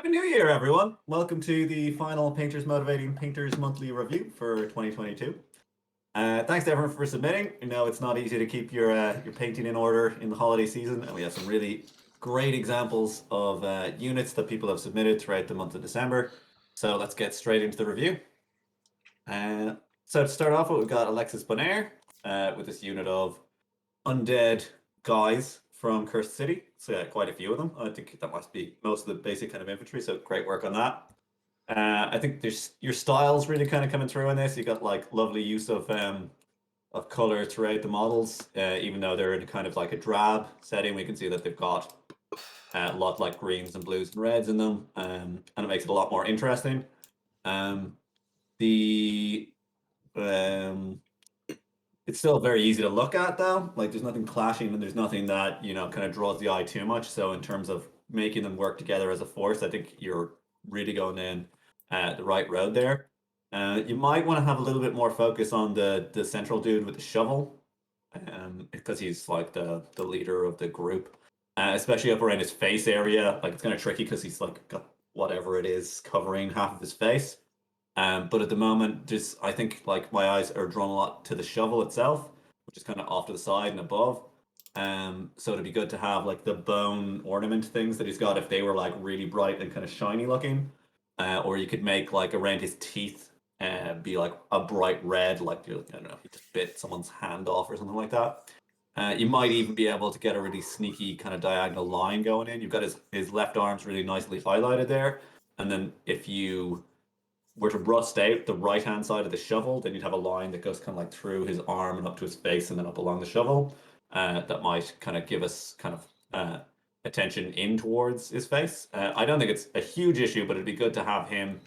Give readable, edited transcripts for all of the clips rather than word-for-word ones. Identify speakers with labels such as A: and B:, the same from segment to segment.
A: Happy New Year, everyone! Welcome to the final Painters Motivating Painters Monthly Review for 2022. Thanks to everyone for submitting. I know it's not easy to keep your painting in order in the holiday season, and we have some really great examples of units that people have submitted throughout the month of December. So let's get straight into the review. So to start off with, we've got Alexis Bonaire with this unit of undead guys from Cursed City. So quite a few of them. I think that must be most of the basic kind of infantry. So great work on that. I think there's your styles really kind of coming through in this. You got like lovely use of color throughout the models, even though they're in kind of like a drab setting. We can see that they've got a lot like greens and blues and reds in them, and it makes it a lot more interesting. The It's still very easy to look at though. Like there's nothing clashing and there's nothing that, kind of draws the eye too much. So in terms of making them work together as a force, I think you're really going in the right road there. You might want to have a little bit more focus on the central dude with the shovel, because he's like the leader of the group, especially up around his face area. Like it's kind of tricky because he's like got whatever it is covering half of his face. But at the moment, just I think like my eyes are drawn a lot to the shovel itself, which is kind of off to the side and above. So it'd be good to have like the bone ornament things that he's got if they were like really bright and kind of shiny looking. Or you could make like around his teeth be like a bright red, like I don't know, he just bit someone's hand off or something like that. You might even be able to get a really sneaky kind of diagonal line going in. You've got his left arm's really nicely highlighted there, and then if you were to rust out the right hand side of the shovel, then you'd have a line that goes kind of like through his arm and up to his face and then up along the shovel. That might kind of give us kind of attention in towards his face. I don't think it's a huge issue, but it'd be good to have him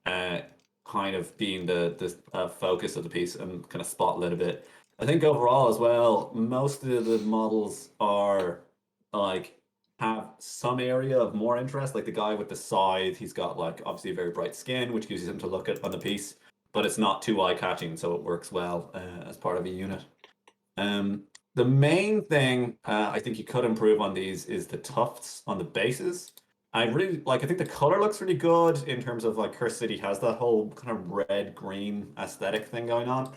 A: kind of being the focus of the piece and kind of spotlit a bit. I think overall as well, most of the models are like have some area of more interest. Like the guy with the scythe, he's got like obviously a very bright skin, which gives you something to look at on the piece, but it's not too eye catching, so it works well as part of a unit. The main thing I think you could improve on these is the tufts on the bases. I really like. I think the color looks really good in terms of like Cursed City has that whole kind of red green aesthetic thing going on.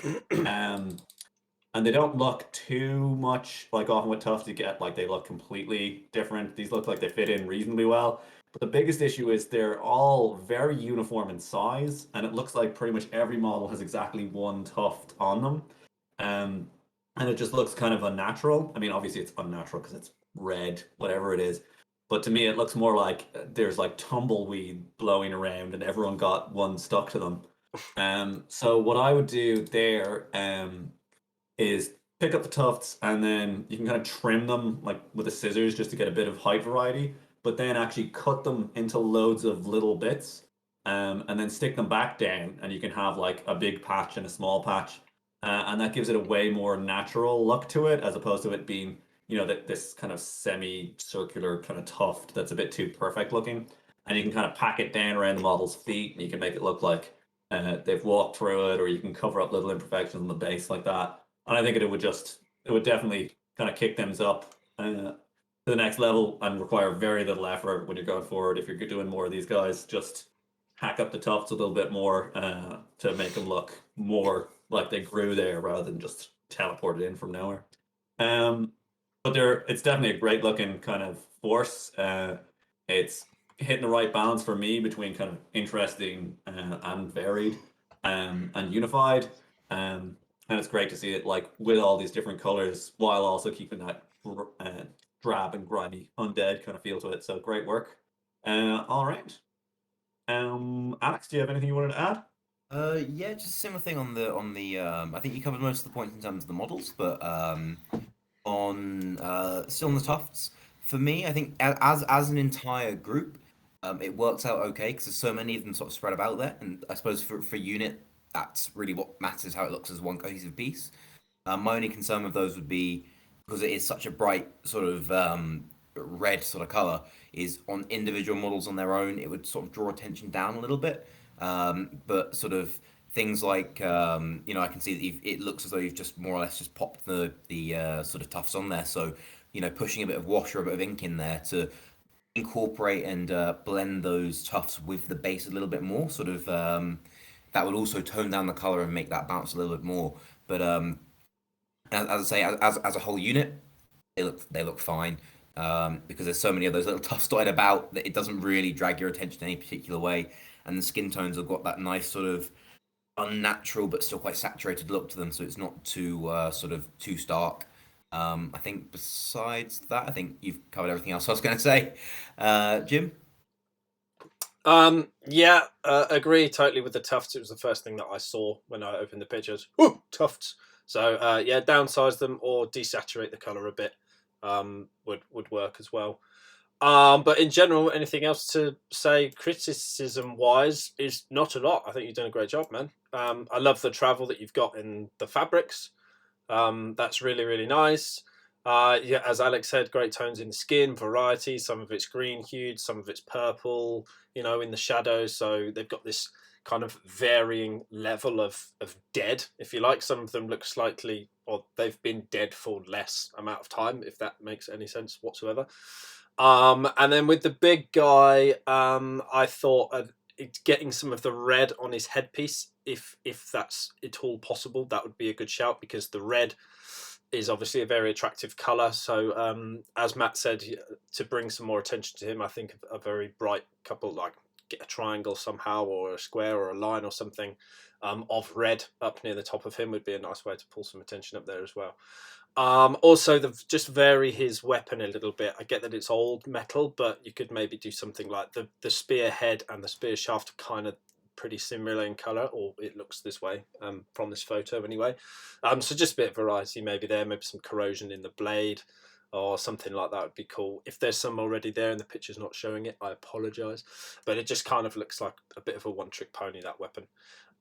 A: And they don't look too much like often with tufts you get like they look completely different. These look like they fit in reasonably well. But the biggest issue is they're all very uniform in size, and it looks like pretty much every model has exactly one tuft on them. Um, and it just looks kind of unnatural. I mean, obviously it's unnatural because it's red, whatever it is. But to me, it looks more like there's like tumbleweed blowing around and everyone got one stuck to them. So what I would do there, is pick up the tufts and then you can kind of trim them like with the scissors just to get a bit of height variety, but then actually cut them into loads of little bits, and then stick them back down, and you can have like a big patch and a small patch, and that gives it a way more natural look to it as opposed to it being this kind of semi-circular kind of tuft that's a bit too perfect looking. And you can kind of pack it down around the model's feet, and you can make it look like they've walked through it, or you can cover up little imperfections on the base like that. And I think it would definitely kind of kick things up to the next level and require very little effort when you're going forward. If you're doing more of these guys, just hack up the tufts a little bit more to make them look more like they grew there rather than just teleported in from nowhere. But it's definitely a great looking kind of force. It's hitting the right balance for me between kind of interesting and varied, and unified. And it's great to see it like with all these different colors while also keeping that drab and grimy undead kind of feel to it. So great work. All right. Alex, do you have anything you wanted to add?
B: Yeah, just a similar thing on the. I think you covered most of the points in terms of the models, but on still on the Tufts. For me, I think as an entire group, it works out okay because there's so many of them sort of spread about there, and I suppose for unit, that's really what matters how it looks as one cohesive piece. My only concern with those would be because it is such a bright sort of red sort of color, is on individual models on their own, it would sort of draw attention down a little bit. But sort of things like I can see that it looks as though you've just more or less just popped the sort of tufts on there. So pushing a bit of wash or a bit of ink in there to incorporate and blend those tufts with the base a little bit more. Sort of that would also tone down the color and make that bounce a little bit more. But as I say, as a whole unit, they look fine. Because there's so many of those little tufts dotted about that it doesn't really drag your attention in any particular way, and the skin tones have got that nice sort of unnatural but still quite saturated look to them, so it's not too sort of too stark. I think besides that, I think you've covered everything else I was going to say. Jim?
C: Yeah, agree totally with the tufts. It was the first thing that I saw when I opened the pictures. Ooh, tufts. So yeah, downsize them or desaturate the color a bit would work as well. But in general, anything else to say criticism wise is not a lot. I think you've done a great job, man. I love the travel that you've got in the fabrics. That's really, really nice. Yeah, as Alex said, great tones in the skin, variety. Some of it's green hued, some of it's purple, in the shadows. So they've got this kind of varying level of dead, if you like. Some of them look slightly, or they've been dead for less amount of time, if that makes any sense whatsoever. And then with the big guy, I thought it's getting some of the red on his headpiece, if that's at all possible, that would be a good shout, because the red is obviously a very attractive color. So as Matt said, to bring some more attention to him, I think a very bright couple, like get a triangle somehow or a square or a line or something of red up near the top of him would be a nice way to pull some attention up there as well. Also, just vary his weapon a little bit. I get that it's old metal, but you could maybe do something like the spear head and the spear shaft are kind of pretty similar in color, or it looks this way from this photo anyway. So just a bit of variety maybe there, maybe some corrosion in the blade or something like that would be cool. If there's some already there and the picture's not showing it, I apologize, but it just kind of looks like a bit of a one-trick pony, that weapon.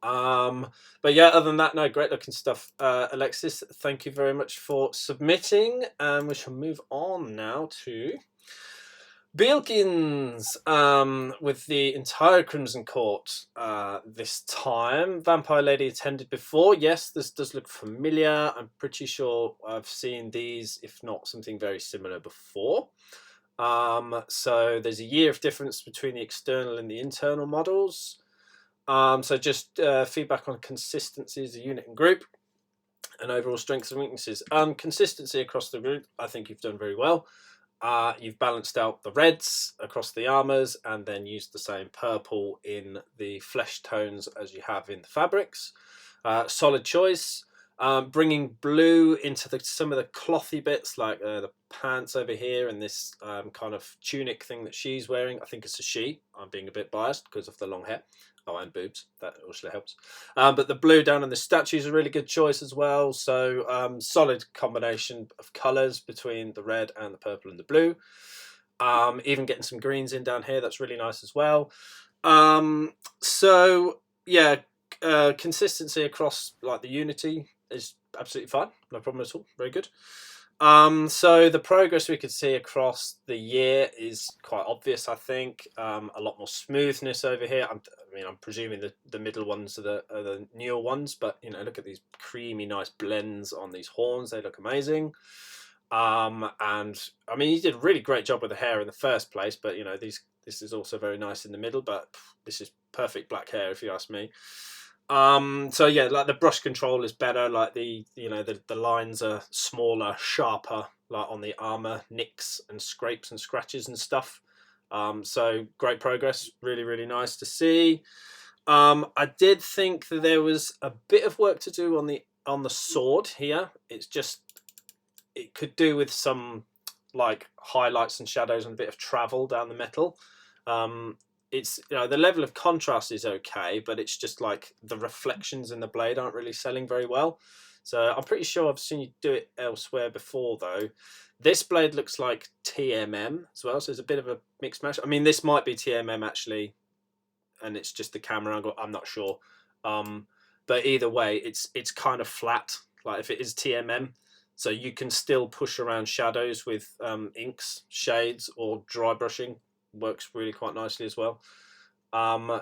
C: But yeah, other than that, no, great looking stuff. Alexis, thank you very much for submitting, and we shall move on now to Beelkins with the entire Crimson Court this time. Vampire Lady attended before. Yes, this does look familiar. I'm pretty sure I've seen these, if not something very similar before. So there's a year of difference between the external and the internal models. So just feedback on consistency as a unit and group, and overall strengths and weaknesses. Consistency across the group, I think you've done very well. You've balanced out the reds across the armors and then used the same purple in the flesh tones as you have in the fabrics. Solid choice. Bringing blue into some of the clothy bits, like the pants over here and this kind of tunic thing that she's wearing. I think it's a she. I'm being a bit biased because of the long hair. Oh, and boobs. That also helps. But the blue down on the statue is a really good choice as well. So solid combination of colours between the red and the purple and the blue. Even getting some greens in down here. That's really nice as well. So yeah, consistency across like the Unity is absolutely fine. No problem at all. Very good. So the progress we could see across the year is quite obvious, I think. A lot more smoothness over here. I'm presuming the middle ones are the newer ones, but look at these creamy, nice blends on these horns. They look amazing. And I mean, you did a really great job with the hair in the first place, but this is also very nice in the middle. But this is perfect black hair, if you ask me. So yeah, like the brush control is better, like the lines are smaller, sharper, like on the armor nicks and scrapes and scratches and stuff. So great progress, really, really nice to see. I did think that there was a bit of work to do on the sword here. It could do with some like highlights and shadows and a bit of travel down the metal. It's the level of contrast is okay, but it's just like the reflections in the blade aren't really selling very well. So I'm pretty sure I've seen you do it elsewhere before, though. This blade looks like TMM as well, so it's a bit of a mixed match. I mean, this might be TMM actually, and it's just the camera angle. I'm not sure, but either way, it's kind of flat. Like if it is TMM, so you can still push around shadows with inks, shades, or dry brushing. Works really quite nicely as well.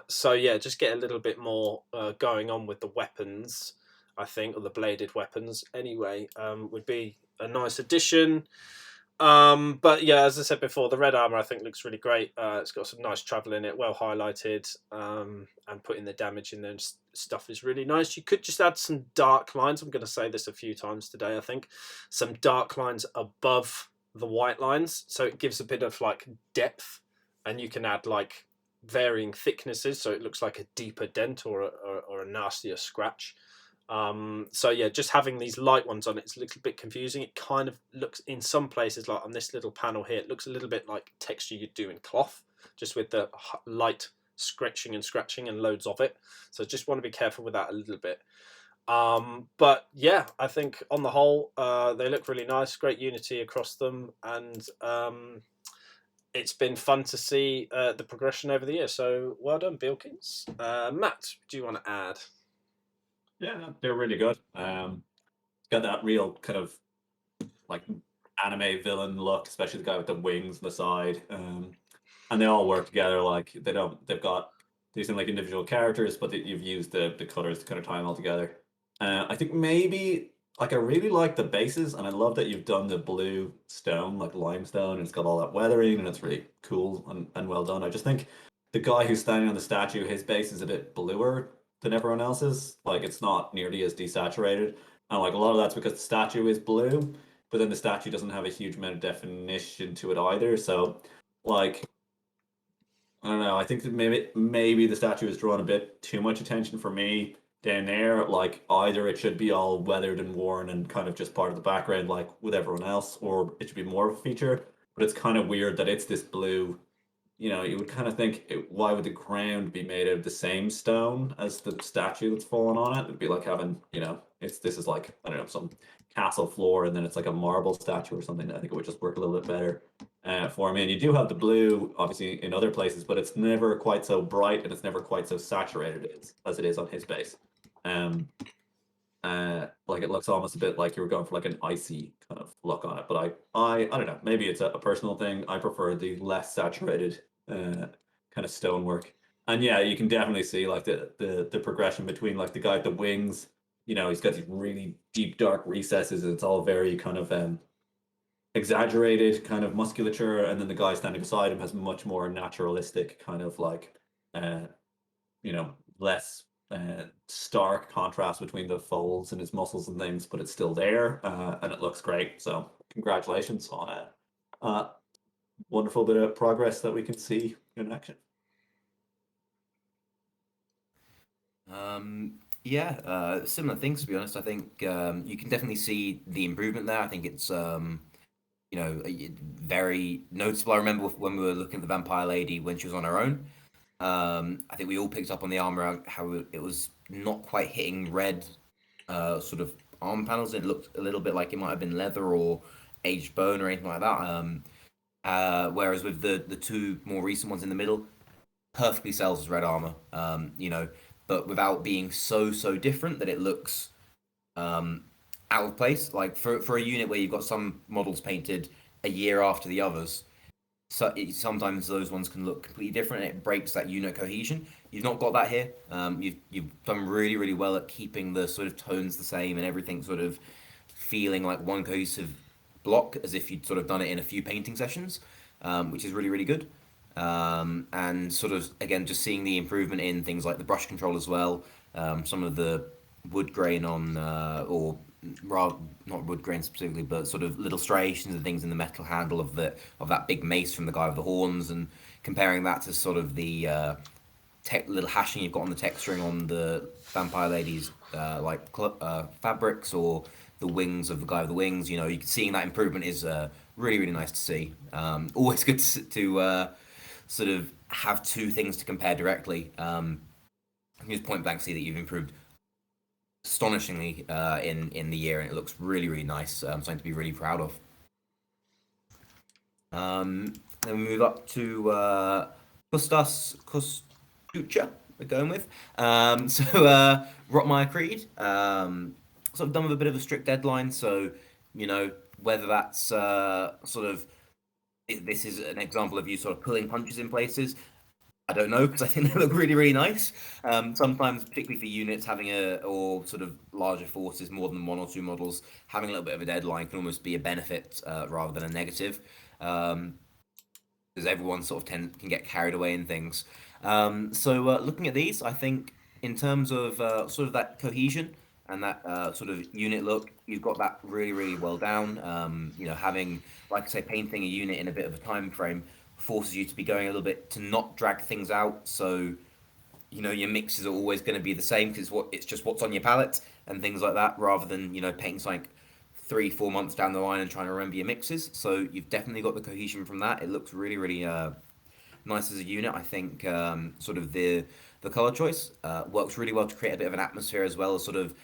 C: So yeah, just get a little bit more going on with the weapons, I think, or the bladed weapons anyway, would be a nice addition. But yeah, as I said before, the red armor I think looks really great. It's got some nice travel in it, well highlighted, and putting the damage in there and stuff is really nice. You could just add some dark lines. I'm going to say this a few times today. I think some dark lines above the white lines, so it gives a bit of like depth, and you can add like varying thicknesses, so it looks like a deeper dent or a nastier scratch. So yeah, just having these light ones on it's a little bit confusing. It kind of looks in some places, like on this little panel here, it looks a little bit like texture you'd do in cloth, just with the light scratching and loads of it. So just want to be careful with that a little bit. But yeah, I think on the whole, they look really nice, great unity across them, and it's been fun to see the progression over the year. So well done, Bilkins. Matt, do you want to add?
A: Yeah, no, they're really good. Got that real kind of like anime villain look, especially the guy with the wings on the side. And they all work together. Like they've got decent like individual characters, but you've used the colors to kind of tie them all together. I think maybe like I really like the bases, and I love that you've done the blue stone, like limestone, and it's got all that weathering, and it's really cool and well done. I just think the guy who's standing on the statue, his base is a bit bluer than everyone else's. Like it's not nearly as desaturated, and like a lot of that's because the statue is blue, but then the statue doesn't have a huge amount of definition to it either. So like I don't know. I think that maybe the statue is drawing a bit too much attention for me down there. Like either it should be all weathered and worn and kind of just part of the background, like with everyone else, or it should be more of a feature. But it's kind of weird that it's this blue. You would kind of think, why would the ground be made out of the same stone as the statue that's fallen on it? It'd be like having, this is like, I don't know, some castle floor and then it's like a marble statue or something. I think it would just work a little bit better for me. And you do have the blue, obviously, in other places, but it's never quite so bright and it's never quite so saturated as it is on his base. Like it looks almost a bit like you were going for like an icy kind of look on it. But I don't know. Maybe it's a personal thing. I prefer the less saturated kind of stonework. And yeah, you can definitely see like the progression between like the guy with the wings. He's got these really deep dark recesses, and it's all very kind of exaggerated kind of musculature. And then the guy standing beside him has much more naturalistic kind of like less stark contrast between the folds and his muscles and things, but it's still there, and it looks great. So congratulations on it. Wonderful bit of progress that we can see in action.
B: Yeah, similar things to be honest. I think you can definitely see the improvement there. I think it's very noticeable. I remember when we were looking at the vampire lady when she was on her own. I think we all picked up on the armor how it was not quite hitting red sort of arm panels. It looked a little bit like it might have been leather or aged bone or anything like that. Whereas with the two more recent ones in the middle, perfectly sells as red armor. But without being so different that it looks out of place. Like for a unit where you've got some models painted a year after the others, so sometimes those ones can look completely different. And it breaks that unit cohesion. You've not got that here. You've done really well at keeping the sort of tones the same and everything sort of feeling like one cohesive block, as if you'd sort of done it in a few painting sessions, which is really good. And sort of again just seeing the improvement in things like the brush control as well. Some of the wood grain on or rather not wood grain specifically, but sort of little striations and things in the metal handle of that big mace from the guy with the horns, and comparing that to sort of the little hashing you've got on the texturing on the vampire lady's fabrics, or the wings of the guy with the wings. Seeing that improvement is really nice to see. Always good to sort of have two things to compare directly. You just point blank see that you've improved astonishingly in the year, and it looks really nice. Something to be really proud of. Then we move up to Kostucha, we're going with. Rotmire Creed, sort of done with a bit of a strict deadline, so whether that's sort of this is an example of you sort of pulling punches in places. I don't know, because I think they look really, really nice. Sometimes, particularly for units, having or sort of larger forces, more than one or two models, having a little bit of a deadline can almost be a benefit rather than a negative. Because everyone sort of can get carried away in things. So looking at these, I think in terms of sort of that cohesion and that sort of unit look, you've got that really, really well down. Having, like I say, painting a unit in a bit of a time frame forces you to be going a little bit to not drag things out. So your mixes are always going to be the same because it's just what's on your palette and things like that, rather than painting something 3-4 months down the line and trying to remember your mixes. So you've definitely got the cohesion from that. It looks really, really nice as a unit. I think sort of the color choice works really well to create a bit of an atmosphere, as well as sort of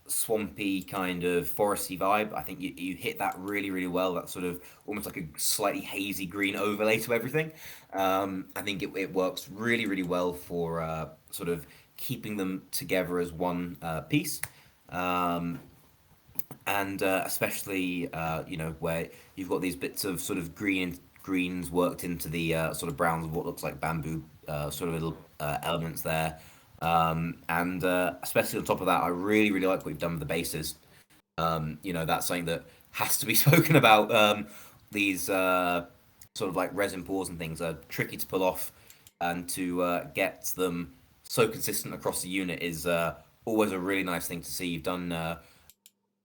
B: swampy kind of foresty vibe. I think you hit that really, really well. That sort of almost like a slightly hazy green overlay to everything. I think it works really, really well for sort of keeping them together as one piece. And especially where you've got these bits of sort of greens worked into the sort of browns of what looks like bamboo sort of little elements there. And especially on top of that, I really, really like what you've done with the bases. That's something that has to be spoken about. These sort of like resin pours and things are tricky to pull off, and to get them so consistent across the unit is always a really nice thing to see. You've done a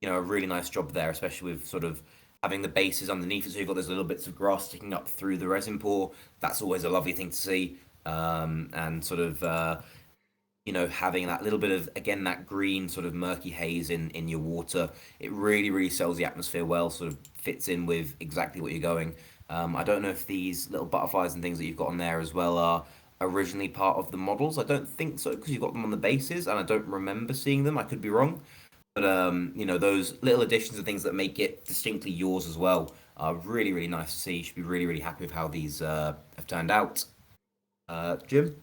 B: really nice job there, especially with sort of having the bases underneath it. So you've got those little bits of grass sticking up through the resin pour. That's always a lovely thing to see. And sort of having that little bit of, again, that green sort of murky haze in your water. It really, really sells the atmosphere well, sort of fits in with exactly what you're going. I don't know if these little butterflies and things that you've got on there as well are originally part of the models. I don't think so, because you've got them on the bases, and I don't remember seeing them. I could be wrong. But those little additions and things that make it distinctly yours as well are really, really nice to see. You should be really, really happy with how these have turned out. Jim?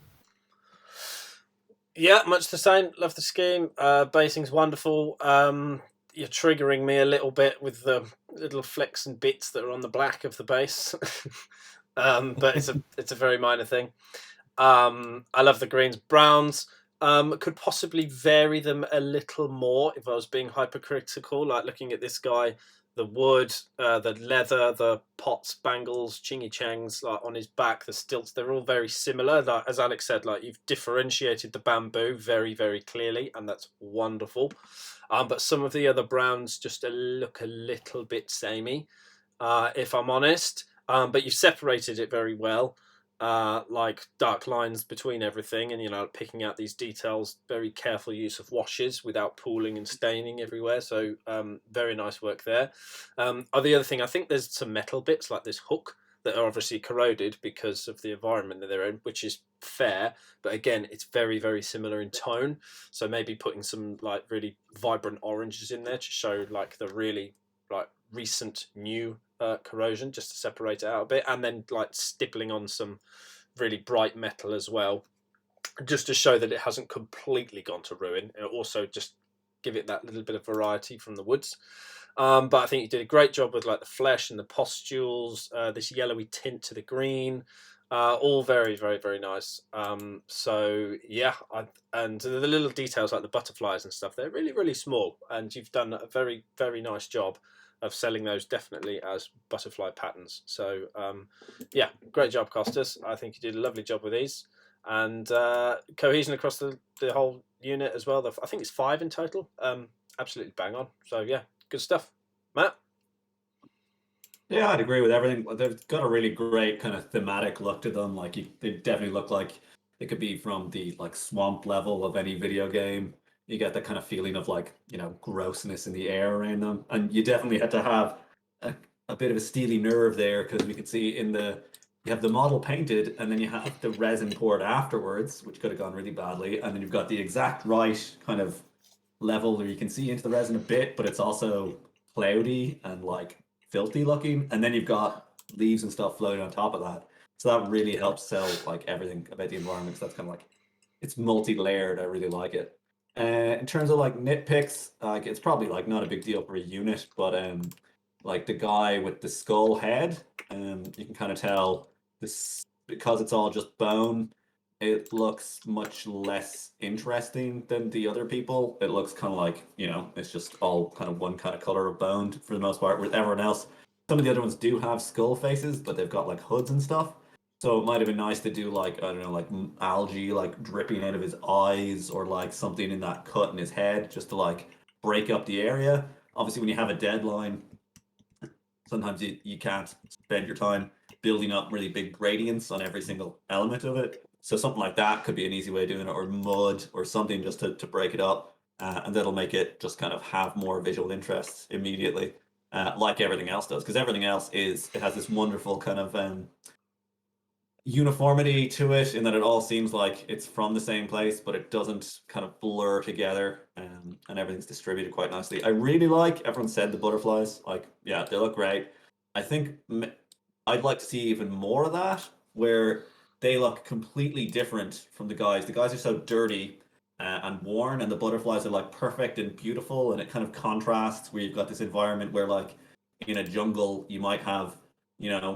C: Yeah, much the same. Love the scheme. Basing's wonderful. You're triggering me a little bit with the little flecks and bits that are on the black of the base, but it's a very minor thing. I love the greens, browns. Could possibly vary them a little more if I was being hypercritical, like looking at this guy, the wood, the leather, the pots, bangles, chingy changs, like on his back, the stilts, they're all very similar. Like, as Alex said, like you've differentiated the bamboo very, very clearly, and that's wonderful. But some of the other browns just look a little bit samey, if I'm honest. But you've separated it very well. Like dark lines between everything, and picking out these details, very careful use of washes without pooling and staining everywhere. So very nice work there. The other thing, I think there's some metal bits like this hook that are obviously corroded because of the environment that they're in, which is fair, but again, it's very, very similar in tone. So maybe putting some like really vibrant oranges in there to show like the really like recent new corrosion, just to separate it out a bit, and then like stippling on some really bright metal as well, just to show that it hasn't completely gone to ruin, and also just give it that little bit of variety from the woods. But I think you did a great job with like the flesh and the pustules, this yellowy tint to the green, all very, very, very nice. So yeah, and the little details like the butterflies and stuff, they're really, really small, and you've done a very, very nice job of selling those definitely as butterfly patterns. So yeah, great job, Costas. I think you did a lovely job with these, and cohesion across the whole unit as well. I think it's 5 in total. Absolutely bang on. So yeah, good stuff. Matt?
A: Yeah, I'd agree with everything. They've got a really great kind of thematic look to them. Like they definitely look like they could be from the like swamp level of any video game. You get that kind of feeling of like, grossness in the air around them. And you definitely had to have a bit of a steely nerve there, because we could see you have the model painted, and then you have the resin poured afterwards, which could have gone really badly. And then you've got the exact right kind of level where you can see into the resin a bit, but it's also cloudy and like filthy looking, and then you've got leaves and stuff floating on top of that. So that really helps sell like everything about the environment. So that's kind of like, it's multi-layered. I really like it. In terms of like nitpicks, like it's probably like not a big deal for a unit, but like the guy with the skull head, you can kind of tell this because it's all just bone, it looks much less interesting than the other people. It looks kind of like, it's just all kind of one kind of color of bone for the most part, with everyone else. Some of the other ones do have skull faces, but they've got like hoods and stuff. So it might have been nice to do like, I don't know, like algae like dripping out of his eyes, or like something in that cut in his head, just to like break up the area. Obviously, when you have a deadline, sometimes you can't spend your time building up really big gradients on every single element of it. So something like that could be an easy way of doing it, or mud or something just to break it up. And that'll make it just kind of have more visual interest immediately, like everything else does. Because everything else it has this wonderful kind of uniformity to it, in that it all seems like it's from the same place, but it doesn't kind of blur together, and everything's distributed quite nicely. I really like, everyone said the butterflies, like, yeah, they look great. I think I'd like to see even more of that, where they look completely different from the guys. The guys are so dirty and worn, and the butterflies are like perfect and beautiful, and it kind of contrasts, where you've got this environment where, like, in a jungle, you might have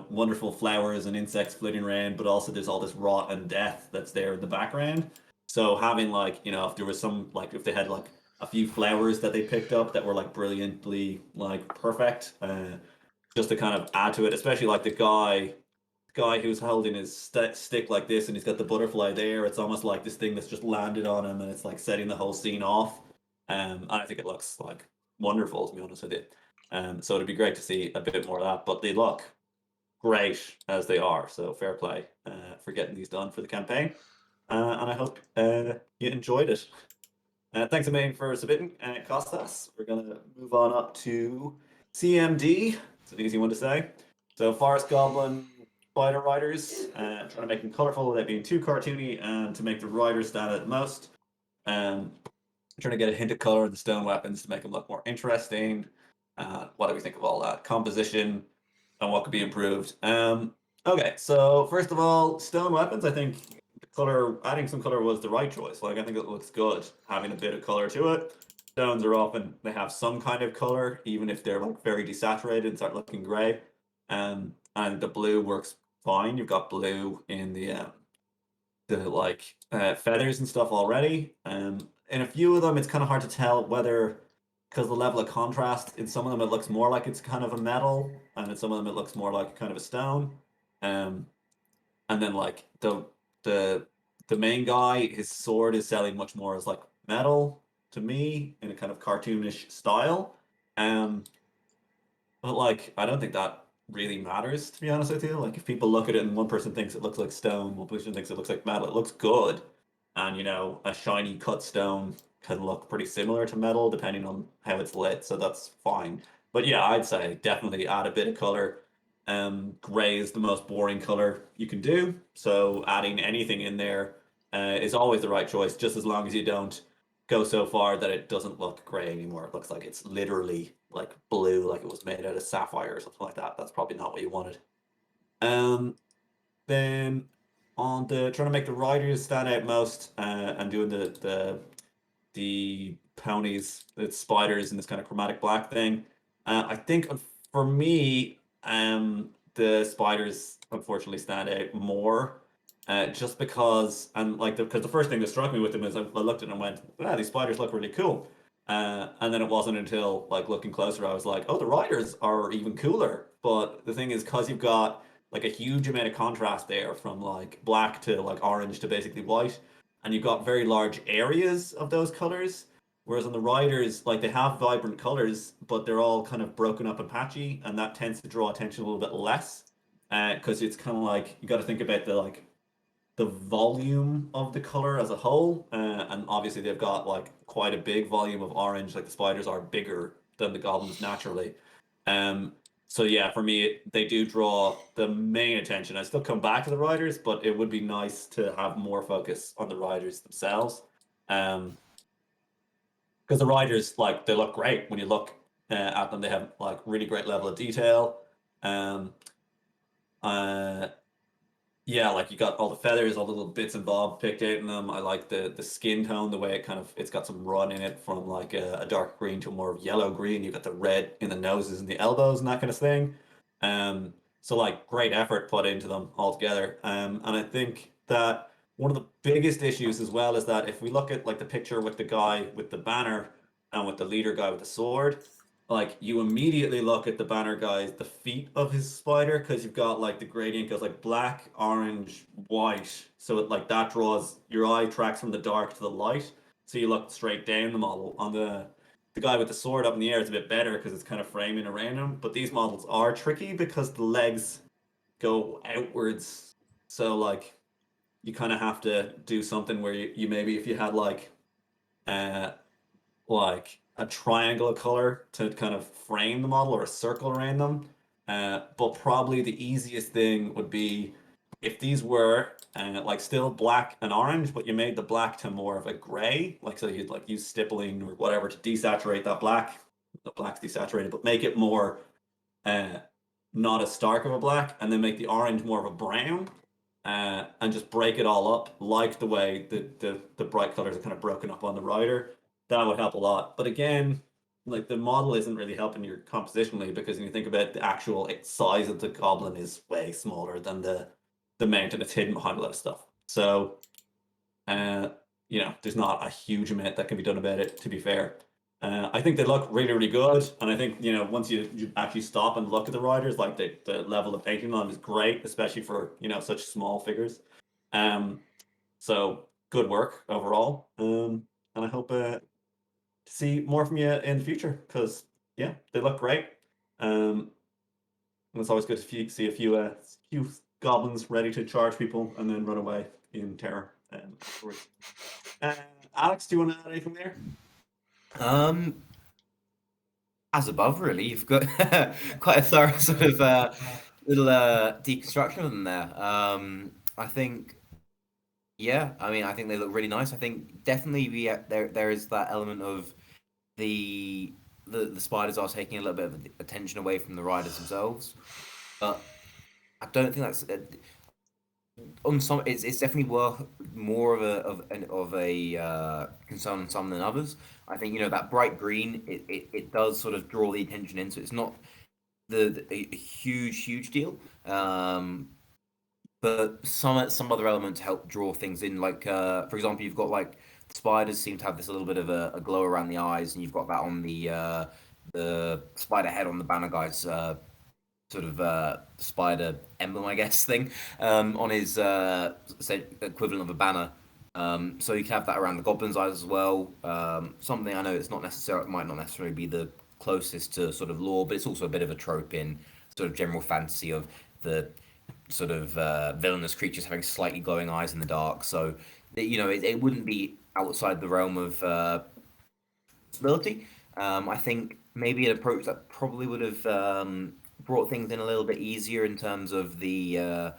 A: wonderful flowers and insects flitting around, but also there's all this rot and death that's there in the background. So having, like, if there was some, like, if they had like a few flowers that they picked up that were like brilliantly like perfect, just to kind of add to it, especially like the guy who's holding his stick like this, and he's got the butterfly there. It's almost like this thing that's just landed on him, and it's like setting the whole scene off. I think it looks like wonderful, to be honest with you. So it'd be great to see a bit more of that, but they look great as they are. So fair play for getting these done for the campaign, and I hope you enjoyed it. Thanks a million for submitting, Kostas. We're gonna move on up to CMD. It's an easy one to say. So Forest Goblin Spider Riders, trying to make them colorful without being too cartoony, and to make the riders stand out the most. Trying to get a hint of color in the stone weapons to make them look more interesting. What do we think of all that? Composition and what could be improved. Okay, so first of all, stone weapons, I think adding some color was the right choice. Like, I think it looks good having a bit of color to it. Stones are often, they have some kind of color, even if they're like very desaturated and start looking gray. And the blue works fine. You've got blue in the like feathers and stuff already. In a few of them, it's kind of hard to tell whether, because the level of contrast, in some of them it looks more like it's kind of a metal, and in some of them it looks more like kind of a stone. And then like the main guy, his sword is selling much more as like metal to me, in a kind of cartoonish style. But like, I don't think that really matters, to be honest with you. Like, if people look at it and one person thinks it looks like stone, one person thinks it looks like metal, it looks good. And a shiny cut stone can look pretty similar to metal depending on how it's lit, so that's fine. But yeah, I'd say definitely add a bit of color. Gray is the most boring color you can do, so adding anything in there is always the right choice, just as long as you don't go so far that it doesn't look gray anymore. It looks like it's literally like blue, like it was made out of sapphire or something like that. That's probably not what you wanted. Then on the trying to make the riders stand out most, and doing the ponies, the spiders, and this kind of chromatic black thing. I think for me, the spiders unfortunately stand out more, just because, and like because the first thing that struck me with them is I looked at it and went, "Wow, these spiders look really cool." And then it wasn't until like looking closer I was like, "Oh, the riders are even cooler." But the thing is, because you've got like a huge amount of contrast there, from like black to like orange to basically white, and you've got very large areas of those colors. Whereas on the riders, like, they have vibrant colors, but they're all kind of broken up and patchy, and that tends to draw attention a little bit less. Because it's kind of like you got to think about the volume of the color as a whole, and obviously they've got like quite a big volume of orange. Like, the spiders are bigger than the goblins naturally. Um, so yeah, for me, they do draw the main attention. I still come back to the riders, but it would be nice to have more focus on the riders themselves. Um, because the riders, like, they look great when you look at them. They have like really great level of detail. Um, uh, yeah, like, you got all the feathers, all the little bits and bobs picked out in them. I like the skin tone, the way it's got some run in it, from like a dark green to a more yellow green. You've got the red in the noses and the elbows and that kind of thing. Um, So like great effort put into them altogether. And I think that one of the biggest issues as well is that if we look at like the picture with the guy with the banner and with the leader guy with the sword, like you immediately look at the banner guy's the feet of his spider because you've got like the gradient goes like black, orange, white. So it like that draws your eye tracks from the dark to the light. So you look straight down the model. On the guy with the sword up in the air is a bit better because it's kind of framing around him. But these models are tricky because the legs go outwards. So like you kind of have to do something where you maybe if you had uh like a triangle of color to kind of frame the model or a circle around them. But probably the easiest thing would be if these were like still black and orange, but you made the black to more of a gray, like so you'd like use stippling or whatever to desaturate that black. The black's desaturated, but make it more uh, not as stark of a black, and then make the orange more of a brown, and just break it all up like the way the bright colors are kind of broken up on the rider. That would help a lot. But again, like the model isn't really helping your compositionally because when you think about the actual size of the goblin is way smaller than the mountain. It's hidden behind a lot of stuff. So, uh, there's not a huge amount that can be done about it. To be fair, I think they look really, really good, and I think once you actually stop and look at the riders, like the level of painting on them is great, especially for such small figures. Um, so good work overall. And I hope to see more from you in the future because yeah, they look great. And it's always good to see a few goblins ready to charge people and then run away in terror afterwards. Uh, Alex, do you want to add anything there?
B: Um, as above, really, you've got quite a thorough sort of little deconstruction of them there. I think, yeah, I mean, I think they look really nice. I think definitely there is that element of the the spiders are taking a little bit of attention away from the riders themselves, but I don't think that's on some. It's definitely worth more of a concern on some than others. I think that bright green it does sort of draw the attention in, so it's not a huge deal. But some other elements help draw things in. Like for example, you've got like spiders seem to have this a little bit of a glow around the eyes, and you've got that on the spider head on the banner guy's sort of spider emblem, I guess, thing on his say, equivalent of a banner. So you can have that around the goblin's eyes as well. Something I know it's not necessarily it might not necessarily be the closest to sort of lore, but it's also a bit of a trope in sort of general fantasy of the sort of villainous creatures having slightly glowing eyes in the dark. So it wouldn't be outside the realm of possibility. I think maybe an approach that probably would have brought things in a little bit easier in terms of the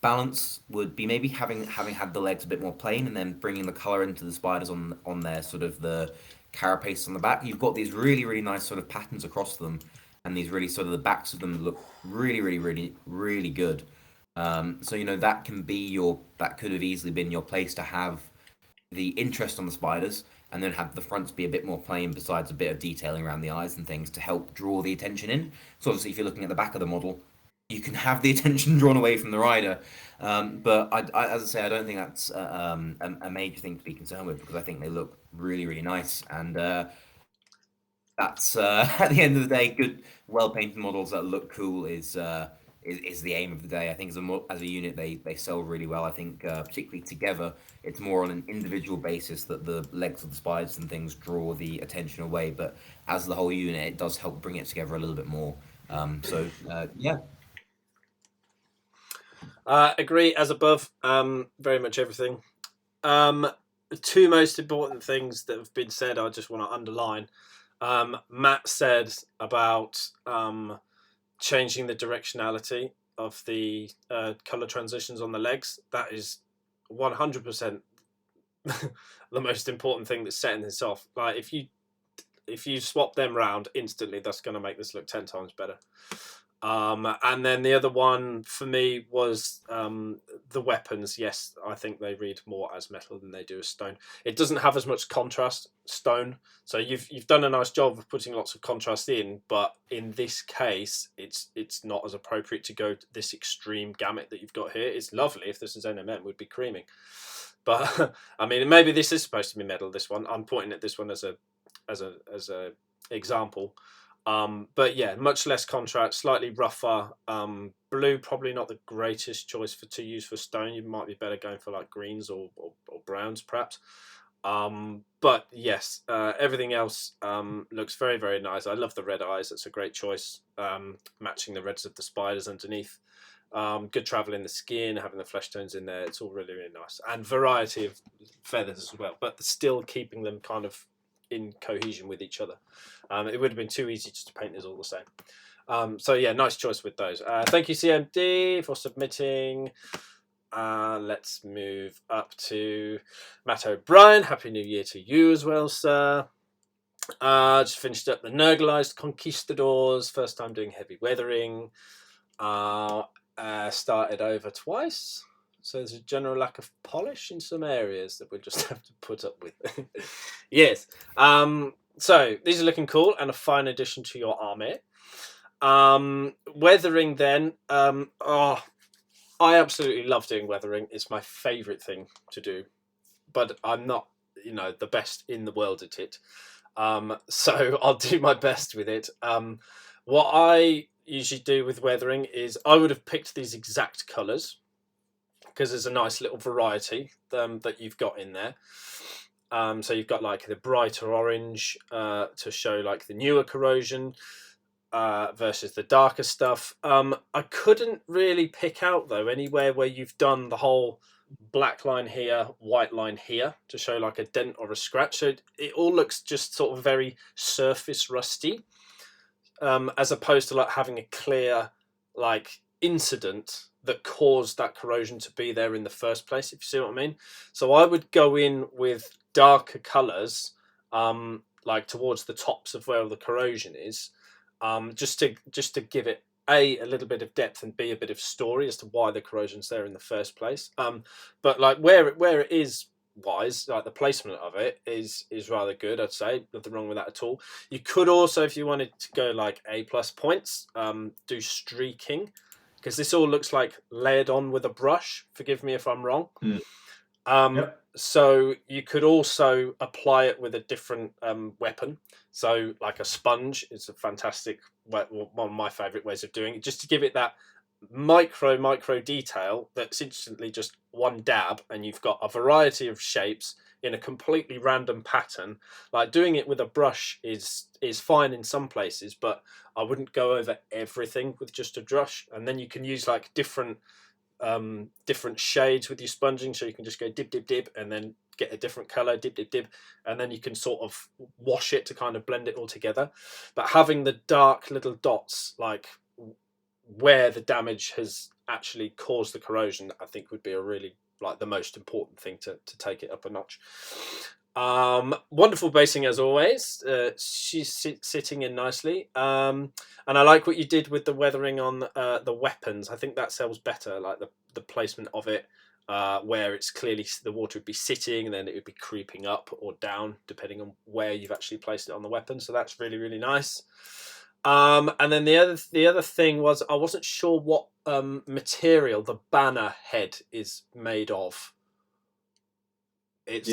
B: balance would be maybe having had the legs a bit more plain and then bringing the color into the spiders on their sort of the carapace on the back. You've got these really nice sort of patterns across them, and these really sort of the backs of them look really good. So that could have easily been your place to have the interest on the spiders and then have the fronts be a bit more plain besides a bit of detailing around the eyes and things to help draw the attention in. So obviously if you're looking at the back of the model, you can have the attention drawn away from the rider. But as I say, I don't think that's a major thing to be concerned with because I think they look really nice. And that's at the end of the day, good, well painted models that look cool is the aim of the day. I think as a unit, they sell really well. I think particularly together, it's more on an individual basis that the legs of the spiders and things draw the attention away. But as the whole unit, it does help bring it together a little bit more. Yeah.
C: Agree as above. Very much everything. The two most important things that have been said, I just want to underline. Matt said about changing the directionality of the color transitions on the legs. That is 100% the most important thing that's setting this off. Like if you swap them round instantly, that's going to make this look 10 times better. And then the other one for me was the weapons, yes, I think they read more as metal than they do as stone. It doesn't have as much contrast, stone. So you've done a nice job of putting lots of contrast in, but in this case, it's not as appropriate to go this extreme gamut that you've got here. It's lovely. If this is NMM, we'd be creaming. But I mean, maybe this is supposed to be metal. This one, I'm pointing at this one as a example. But yeah, much less contrast, slightly rougher. Blue probably not the greatest choice to use for stone. You might be better going for like greens or browns perhaps. But yes, everything else looks very, very nice. I love the red eyes. It's a great choice. Matching the reds of the spiders underneath. Good travel in the skin, having the flesh tones in there. It's all really, really nice. And variety of feathers as well, but still keeping them kind of in cohesion with each other. It would have been too easy just to paint these all the same. So yeah, nice choice with those. Thank you, CMD, for submitting. Let's move up to Matt O'Brien. Happy New Year to you as well, sir. Just finished up the Nurglized Conquistadors. First time doing heavy weathering. Started over twice. So there's a general lack of polish in some areas that we'll just have to put up with. Yes. So these are looking cool and a fine addition to your army. Weathering then. I absolutely love doing weathering. It's my favourite thing to do. But I'm not, the best in the world at it. So I'll do my best with it. What I usually do with weathering is I would have picked these exact colours, because there's a nice little variety that you've got in there. So you've got like the brighter orange to show like the newer corrosion versus the darker stuff. I couldn't really pick out though anywhere where you've done the whole black line here, white line here to show like a dent or a scratch. So it all looks just sort of very surface rusty, as opposed to like having a clear like incident that caused that corrosion to be there in the first place, if you see what I mean. So I would go in with darker colours, like towards the tops of where the corrosion is, just to give it a little bit of depth and b a bit of story as to why the corrosion's there in the first place. But like where it is wise, like the placement of it is rather good, I'd say. Nothing wrong with that at all. You could also, if you wanted to go like A+ points, do streaking, because this all looks like layered on with a brush. Forgive me if I'm wrong.
A: Yep.
C: So you could also apply it with a different weapon. So like a sponge is a fantastic, one of my favourite ways of doing it, just to give it that micro detail that's instantly just one dab, and you've got a variety of shapes in a completely random pattern. Like doing it with a brush is fine in some places, but I wouldn't go over everything with just a brush. And then you can use like different shades with your sponging, so you can just go dip dip dip and then get a different color, dip dip dip, and then you can sort of wash it to kind of blend it all together. But having the dark little dots like where the damage has actually caused the corrosion, I think would be a really like the most important thing to take it up a notch. Wonderful basing as always. She's sitting in nicely, and I like what you did with the weathering on the weapons. I think that sells better, like the placement of it, where it's clearly the water would be sitting and then it would be creeping up or down depending on where you've actually placed it on the weapon. So that's really, really nice. And then the other thing was I wasn't sure what material the banner head is made of.
A: It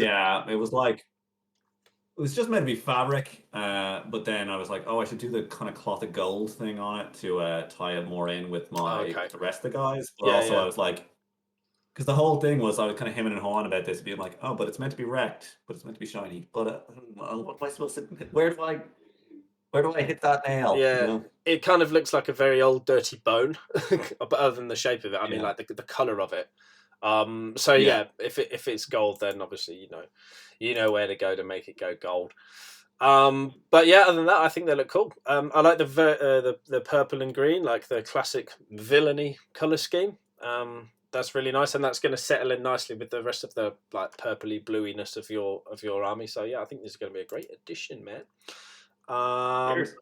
A: was just meant to be fabric, but then I was like, oh, I should do the kind of cloth of gold thing on it to tie it more in with the rest of the guys. But I was like, because the whole thing was I was kind of hemming and hawing about this, being like, oh, but it's meant to be wrecked, but it's meant to be shiny. But what am I supposed to? Where do I hit that nail?
C: Yeah, it kind of looks like a very old dirty bone, but other than the shape of it, I mean, like the color of it. So if it's gold, then obviously you know where to go to make it go gold. But yeah, other than that, I think they look cool. I like the purple and green, like the classic villainy color scheme. That's really nice, and that's going to settle in nicely with the rest of the like purpley bluiness of your army. So yeah, I think this is going to be a great addition, man.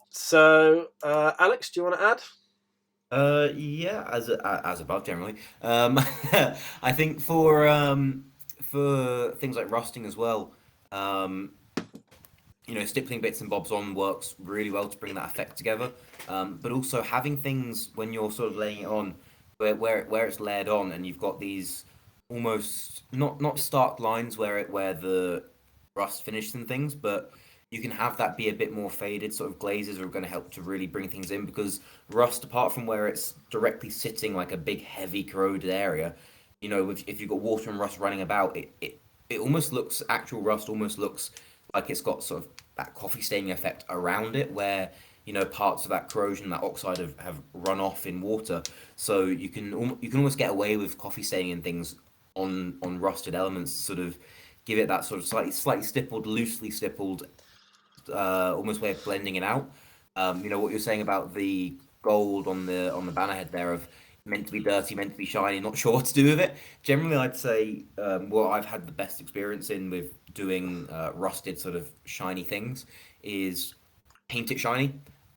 C: So Alex, do you want to add?
B: Yeah, as above generally. I think for things like rusting as well, um, stippling bits and bobs on works really well to bring that effect together. But also having things when you're sort of laying it on, where it's layered on, and you've got these almost not stark lines where the rust finished and things, but you can have that be a bit more faded. Sort of glazes are going to help to really bring things in because rust, apart from where it's directly sitting like a big heavy corroded area, if you've got water and rust running about, it almost looks actual rust almost looks like it's got sort of that coffee staining effect around it where parts of that corrosion, that oxide have run off in water, so you can almost get away with coffee staining and things on rusted elements, sort of give it that sort of slightly stippled, loosely stippled, almost way of blending it out. What you're saying about the gold on the banner head there of meant to be dirty, meant to be shiny, not sure what to do with it. Generally, I'd say what I've had the best experience in with doing rusted sort of shiny things is paint it shiny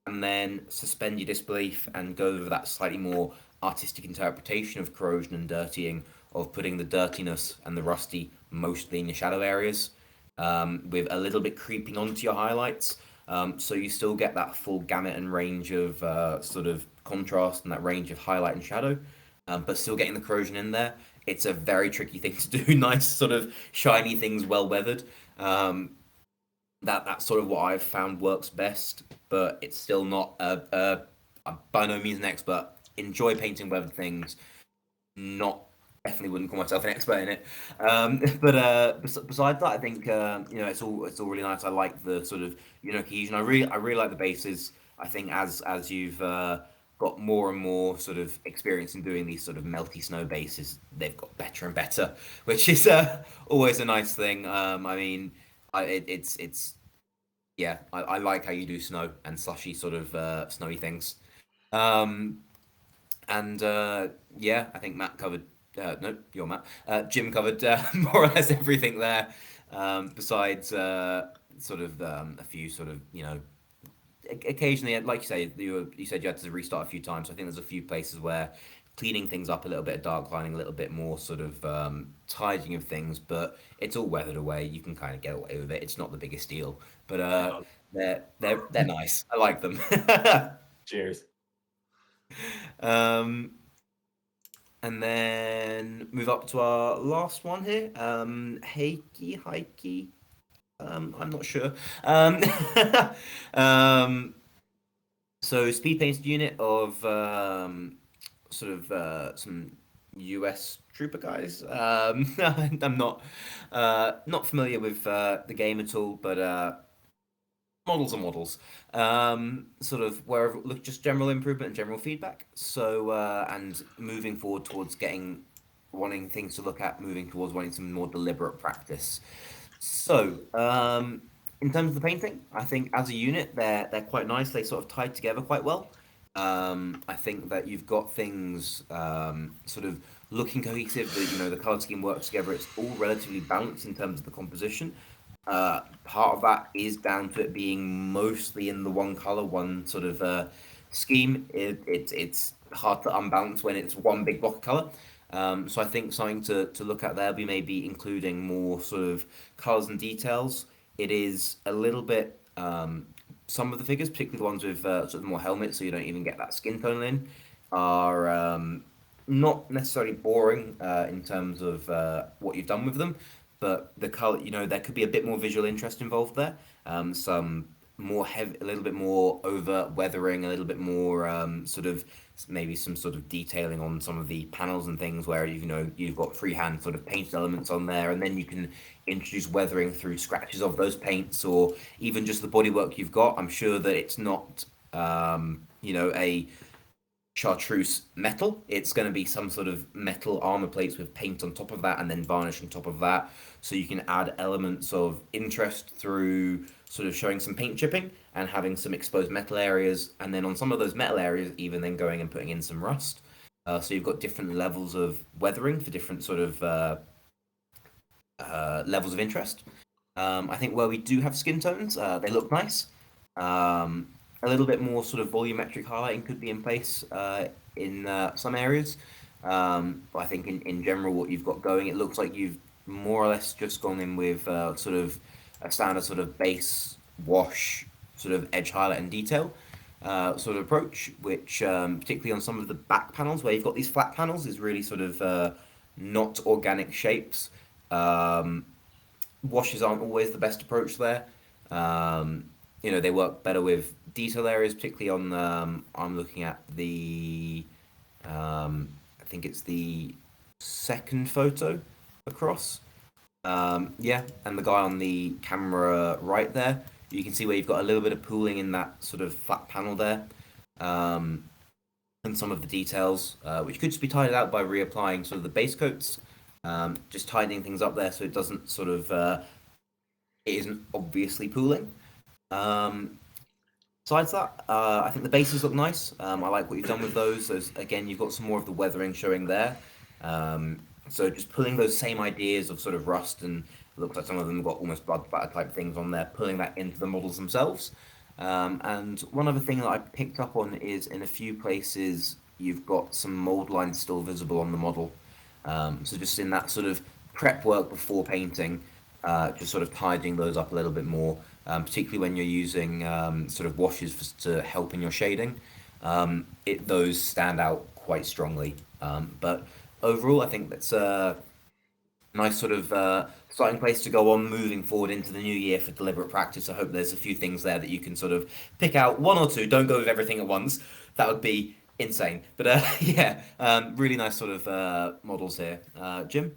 B: and then suspend your disbelief and go over that slightly more artistic interpretation of corrosion and dirtying, of putting the dirtiness and the rusty mostly in your shadow areas, with a little bit creeping onto your highlights. So you still get that full gamut and range of sort of contrast and that range of highlight and shadow, but still getting the corrosion in there. It's a very tricky thing to do. Nice sort of shiny things, well weathered. That's sort of what I've found works best, but it's still not I'm by no means an expert. Enjoy painting weathered things. Not Definitely wouldn't call myself an expert in it. But besides that, I think it's all really nice. I like the sort of cohesion. I really like the bases. I think as you've got more and more sort of experience in doing these sort of melty snow bases, they've got better and better, which is always a nice thing. I mean, it's yeah, I like how you do snow and slushy sort of snowy things. Um, and yeah, I think Matt covered. No, you're Matt. Jim covered more or less everything there. Besides sort of a few sort of occasionally, like you say, you said you had to restart a few times. So I think there's a few places where cleaning things up a little bit, dark lining a little bit more, sort of tidying of things, but it's all weathered away. You can kind of get away with it. It's not the biggest deal, but
A: Yeah.
B: they're nice. I like them.
A: Cheers.
B: um, and then move up to our last one here. Heike. I'm not sure. Um, so speed painted unit of sort of some US trooper guys. I'm not familiar with the game at all, but models are models. Sort of wherever look, just general improvement and general feedback. So and moving forward towards wanting things to look at, moving towards wanting some more deliberate practice. So, in terms of the painting, I think as a unit, they're quite nice. They sort of tied together quite well. I think that you've got things sort of looking cohesive. That the color scheme works together. It's all relatively balanced in terms of the composition. Part of that is down to it being mostly in the one color, one sort of scheme. It's hard to unbalance when it's one big block of color. So I think something to look at there, we may be including more sort of colors and details. It is a little bit, some of the figures, particularly the ones with sort of more helmets, so you don't even get that skin tone in, are not necessarily boring in terms of what you've done with them, but the color, there could be a bit more visual interest involved there. Some more heavy, a little bit more over weathering, a little bit more sort of maybe some sort of detailing on some of the panels and things where you've got freehand sort of painted elements on there, and then you can introduce weathering through scratches of those paints or even just the bodywork you've got. I'm sure that it's not a chartreuse metal. It's going to be some sort of metal armor plates with paint on top of that and then varnish on top of that. So you can add elements of interest through sort of showing some paint chipping and having some exposed metal areas. And then on some of those metal areas, even then going and putting in some rust. So you've got different levels of weathering for different sort of levels of interest. I think where we do have skin tones, they look nice. A little bit more sort of volumetric highlighting could be in place in some areas. But I think in general, what you've got going, it looks like you've more or less just gone in with sort of a standard sort of base wash, sort of edge highlight and detail sort of approach, which particularly on some of the back panels where you've got these flat panels is really sort of not organic shapes. Um, Washes aren't always the best approach there. They work better with detail areas, particularly on. I'm looking at the. I think it's the second photo across. Yeah, and the guy on the camera right there, you can see where you've got a little bit of pooling in that sort of flat panel there, um, and some of the details, which could just be tidied out by reapplying sort of the base coats, just tidying things up there so it doesn't sort of it isn't obviously pooling. Um, Besides that, I think the bases look nice. I like what you've done with those. Again, you've got some more of the weathering showing there. So just pulling those same ideas of sort of rust and it looks like some of them have got almost blood spatter type things on there, pulling that into the models themselves. And one other thing that I picked up on is in a few places you've got some mold lines still visible on the model. So just in that sort of prep work before painting, just sort of tidying those up a little bit more, particularly when you're using sort of washes to help in your shading. Those stand out quite strongly. But overall, I think that's a nice sort of starting place to go on moving forward into the new year for deliberate practice. I hope there's a few things there that you can sort of pick out one or two. Don't go with everything at once. That would be insane. But yeah, really nice sort of models here. Jim?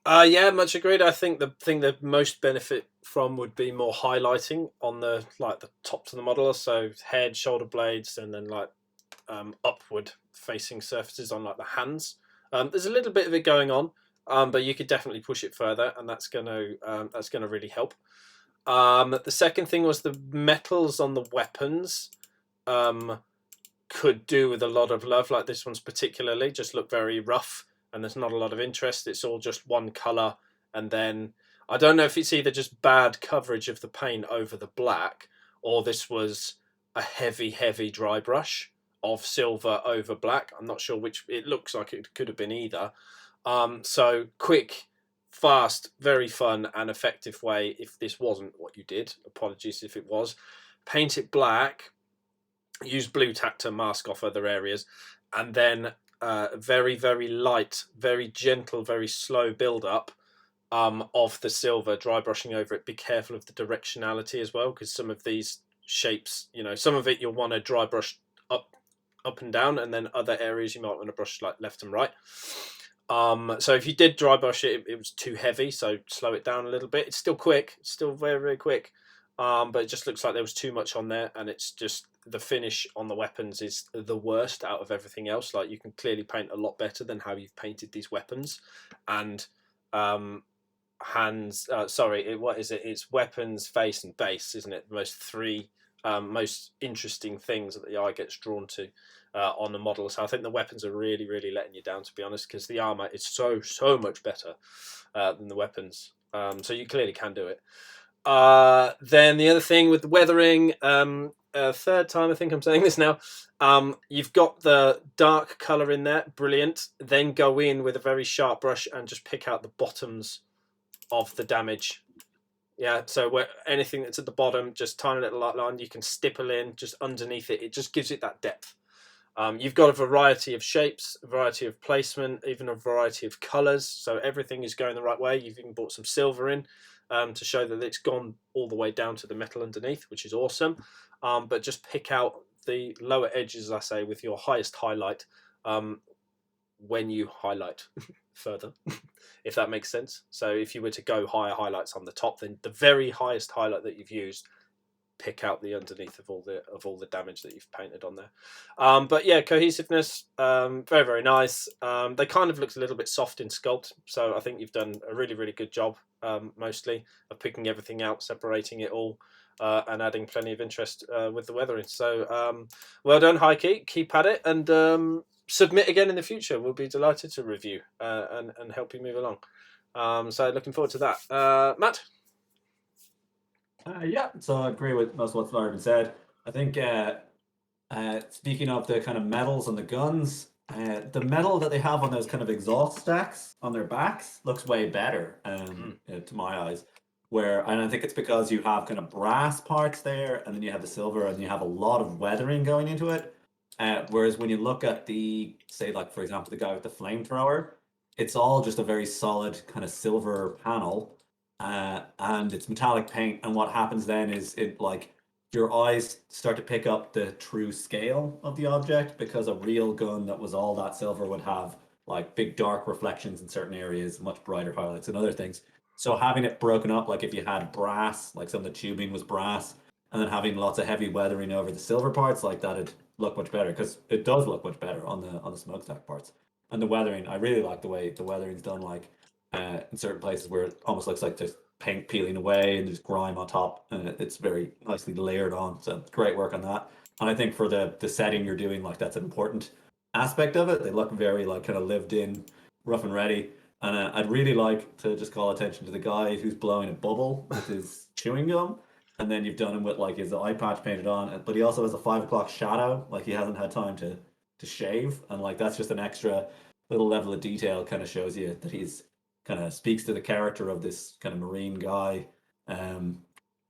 C: Yeah, much agreed. I think the thing that most benefit from would be more highlighting on the tops of the model, so head, shoulder blades, and then upward facing surfaces on like the hands. There's a little bit of it going on, but you could definitely push it further, and that's gonna really help. The second thing was the metals on the weapons. Could do with a lot of love. Like this one's particularly just look very rough, and there's not a lot of interest. It's all just one color, and then I don't know if it's either just bad coverage of the paint over the black, or this was a heavy dry brush of silver over black. I'm not sure which. It looks like it could have been either. So quick, fast, very fun and effective way. If this wasn't what you did, apologies if it was. Paint it black. Use blue tack to mask off other areas, and then very light, very gentle, very slow build up of the silver, dry brushing over it. Be careful of the directionality as well, because some of these shapes, some of it you'll want to dry brush up and down, and then other areas you might want to brush like left and right. So if you did dry brush it, it was too heavy, so slow it down a little bit. It's still quick, still very quick, but it just looks like there was too much on there, and it's just the finish on the weapons is the worst out of everything else. Like you can clearly paint a lot better than how you've painted these weapons, and hands. What is it? It's weapons, face, and base, isn't it? The most three most interesting things that the eye gets drawn to on the model. So I think the weapons are really letting you down, to be honest, because the armor is so much better than the weapons. So you clearly can do it. Then the other thing with the weathering, third time I think I'm saying this now, you've got the dark color in there, brilliant. Then go in with a very sharp brush and just pick out the bottoms of the damage. Yeah, so where anything that's at the bottom, just tiny little line, you can stipple in just underneath it. It just gives it that depth. You've got a variety of shapes, a variety of placement, even a variety of colors. So everything is going the right way. You've even brought some silver in to show that it's gone all the way down to the metal underneath, which is awesome. But just pick out the lower edges, as I say, with your highest highlight when you highlight further, if that makes sense. So if you were to go higher highlights on the top, then the very highest highlight that you've used, pick out the underneath of all the damage that you've painted on there. But yeah, cohesiveness, very nice. They kind of looked a little bit soft in sculpt, so I think you've done a really good job, mostly of picking everything out, separating it all, and adding plenty of interest with the weathering. So well done, Heike. Keep at it, and submit again in the future. We'll be delighted to review and help you move along. So looking forward to that. Matt?
A: Yeah, so I agree with most of what's already been said. I think Speaking of the kind of medals on the guns, the metal that they have on those kind of exhaust stacks on their backs looks way better, to my eyes. And I think it's because you have kind of brass parts there, and then you have the silver, and you have a lot of weathering going into it. Whereas when you look at the, say, like for example, the guy with the flamethrower, it's all just a very solid kind of silver panel, and it's metallic paint. And what happens then is it like your eyes start to pick up the true scale of the object, because a real gun that was all that silver would have like big dark reflections in certain areas, much brighter highlights and other things. So having it broken up, like if you had brass, like some of the tubing was brass, and then having lots of heavy weathering over the silver parts, like that'd look much better, because it does look much better on the smokestack parts. And the weathering, I really like the way the weathering's done, like in certain places where it almost looks like there's paint peeling away and there's grime on top, and it's very nicely layered on. So great work on that. And I think for the setting you're doing, like that's an important aspect of it. They look very like kind of lived in, rough and ready. And I'd really like to just call attention to the guy who's blowing a bubble with his chewing gum, and then you've done him with like his eye patch painted on, but he also has a 5 o'clock shadow, like he hasn't had time to shave, and like that's just an extra little level of detail, kind of shows you that he's kind of speaks to the character of this kind of marine guy. And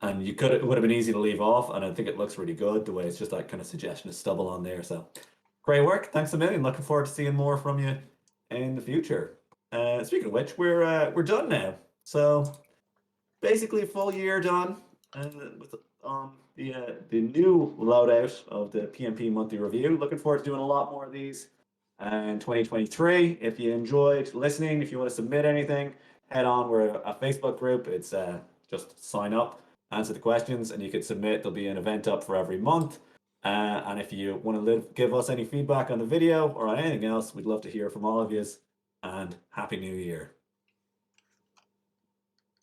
A: it would have been easy to leave off, and I think it looks really good the way it's just that kind of suggestion of stubble on there. So great work, thanks a million. Looking forward to seeing more from you in the future. Speaking of which, we're done now. So basically a full year done with the new loadout of the PmP monthly review. Looking forward to doing a lot more of these in 2023. If you enjoyed listening, if you want to submit anything, head on. We're a Facebook group. It's just sign up, answer the questions, and you can submit. There'll be an event up for every month. And if you want to give us any feedback on the video or on anything else, we'd love to hear from all of you. And Happy New Year.